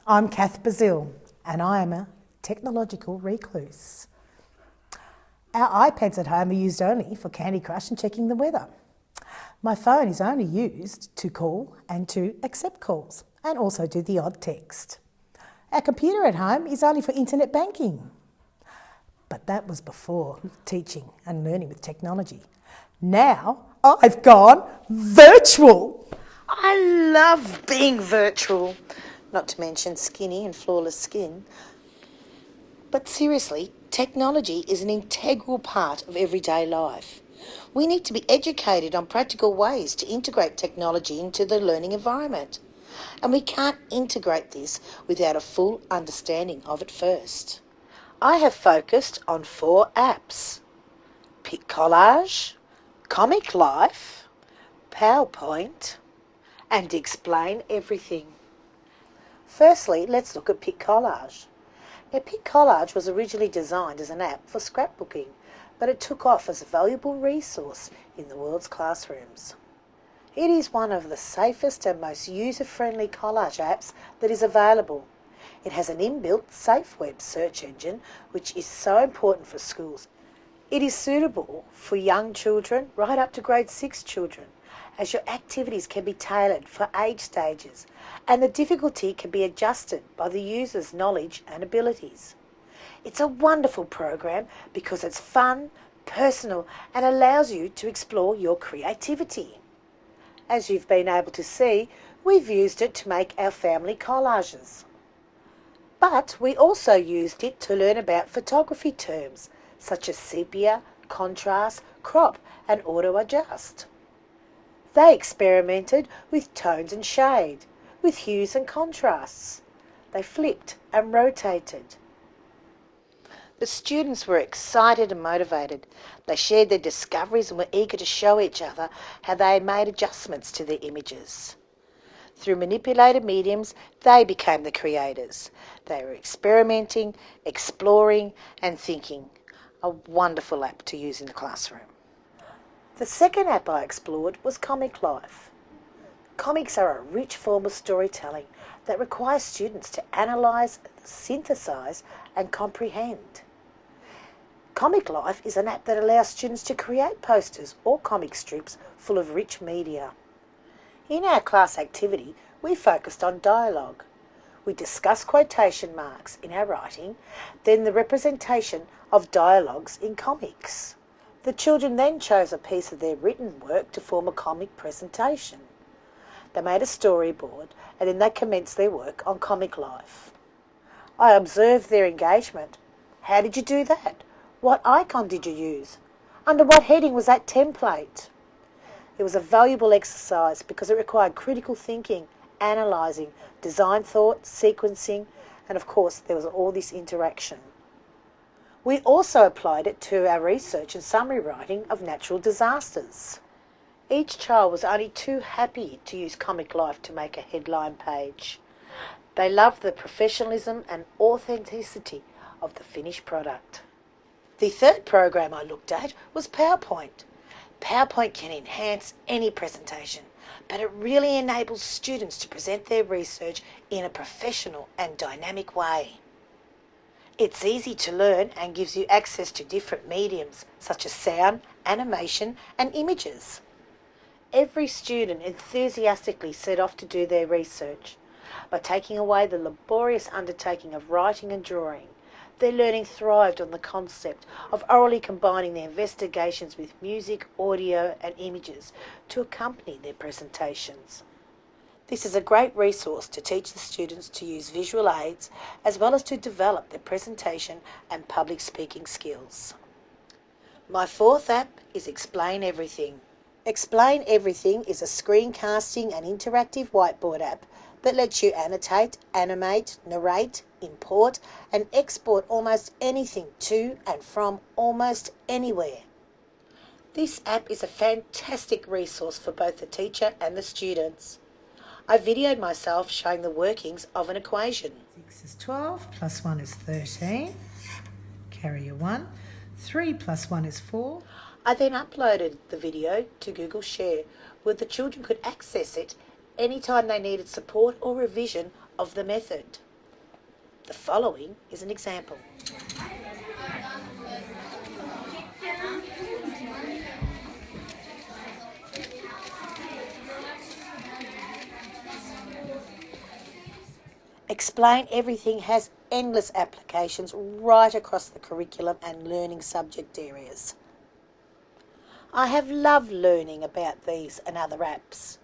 I'm Kath Bazil, and I am a technological recluse. Our iPads at home are used only for Candy Crush and checking the weather. My phone is only used to call and to accept calls, and also do the odd text. Our computer at home is only for internet banking. But that was before teaching and learning with technology. Now I've gone virtual. I love being virtual, not to mention skinny and flawless skin. But seriously, technology is an integral part of everyday life. We need to be educated on practical ways to integrate technology into the learning environment. And we can't integrate this without a full understanding of it first. I have focused on 4 apps: PicCollage, Comic Life, PowerPoint, and Explain Everything. Firstly, let's look at PicCollage. Now, PicCollage was originally designed as an app for scrapbooking, but it took off as a valuable resource in the world's classrooms. It is one of the safest and most user-friendly collage apps that is available. It has an inbuilt safe web search engine, which is so important for schools. It is suitable for young children right up to grade 6 children, as your activities can be tailored for age stages and the difficulty can be adjusted by the user's knowledge and abilities. It's a wonderful program because it's fun, personal, and allows you to explore your creativity. As you've been able to see, we've used it to make our family collages. But we also used it to learn about photography terms such as sepia, contrast, crop, and auto-adjust. They experimented with tones and shade, with hues and contrasts. They flipped and rotated. The students were excited and motivated. They shared their discoveries and were eager to show each other how they had made adjustments to their images. Through manipulated mediums, they became the creators. They were experimenting, exploring, and thinking. A wonderful app to use in the classroom. The second app I explored was Comic Life. Comics are a rich form of storytelling that requires students to analyse, synthesise, and comprehend. Comic Life is an app that allows students to create posters or comic strips full of rich media. In our class activity, we focused on dialogue. We discussed quotation marks in our writing, then the representation of dialogues in comics. The children then chose a piece of their written work to form a comic presentation. They made a storyboard and then they commenced their work on Comic Life. I observed their engagement. How did you do that? What icon did you use? Under what heading was that template? It was a valuable exercise because it required critical thinking, analysing, design thought, sequencing, and of course there was all this interaction. We also applied it to our research and summary writing of natural disasters. Each child was only too happy to use Comic Life to make a headline page. They loved the professionalism and authenticity of the finished product. The third program I looked at was PowerPoint. PowerPoint can enhance any presentation, but it really enables students to present their research in a professional and dynamic way. It's easy to learn and gives you access to different mediums such as sound, animation, and images. Every student enthusiastically set off to do their research. By taking away the laborious undertaking of writing and drawing, their learning thrived on the concept of orally combining their investigations with music, audio, and images to accompany their presentations. This is a great resource to teach the students to use visual aids as well as to develop their presentation and public speaking skills. My fourth app is Explain Everything. Explain Everything is a screencasting and interactive whiteboard app that lets you annotate, animate, narrate, import, and export almost anything to and from almost anywhere. This app is a fantastic resource for both the teacher and the students. I videoed myself showing the workings of an equation. 6 is 12, plus 1 is 13. Carry a 1. 3 plus 1 is 4. I then uploaded the video to Google Share, where the children could access it anytime they needed support or revision of the method. The following is an example. Explain Everything has endless applications right across the curriculum and learning subject areas. I have loved learning about these and other apps.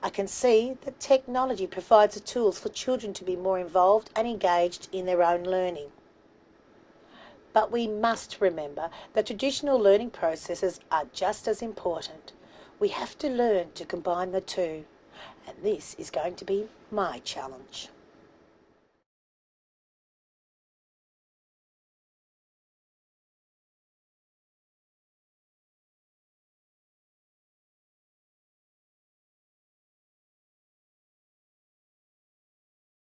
I can see that technology provides the tools for children to be more involved and engaged in their own learning. But we must remember that traditional learning processes are just as important. We have to learn to combine the two, and this is going to be my challenge.